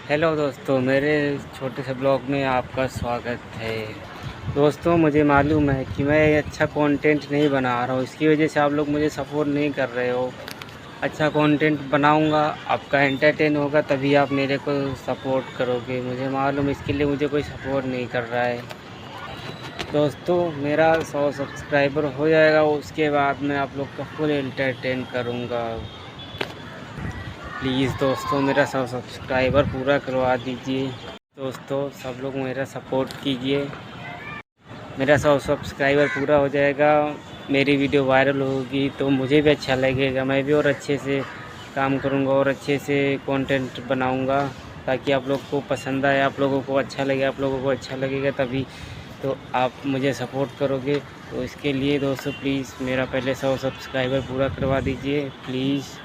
Hello दोस्तों, मेरे छोटे से ब्लॉग में आपका स्वागत है। दोस्तों, मुझे मालूम है कि मैं अच्छा कंटेंट नहीं बना रहा हूँ, इसकी वजह से आप लोग मुझे सपोर्ट नहीं कर रहे हो। अच्छा कंटेंट बनाऊँगा, आपका एंटरटेन होगा, तभी आप मेरे को सपोर्ट करोगे। मुझे मालूम है, इसके लिए मुझे कोई सपोर्ट नहीं कर रहा है। दोस्तों, मेरा 100 सब्सक्राइबर हो जाएगा, उसके बाद मैं आप लोग का फुल एंटरटेन करूँगा। प्लीज़ दोस्तों, मेरा 100 सब्सक्राइबर पूरा करवा दीजिए। दोस्तों, सब लोग मेरा सपोर्ट कीजिए। मेरा 100 सब्सक्राइबर पूरा हो जाएगा, मेरी वीडियो वायरल होगी तो मुझे भी अच्छा लगेगा। मैं भी और अच्छे से काम करूँगा और अच्छे से कंटेंट बनाऊँगा, ताकि आप लोग को पसंद आए, आप लोगों को अच्छा लगे। आप लोगों को अच्छा लगेगा तभी तो आप मुझे सपोर्ट करोगे। तो इसके लिए दोस्तों प्लीज़ मेरा पहले 100 सब्सक्राइबर पूरा करवा दीजिए प्लीज़।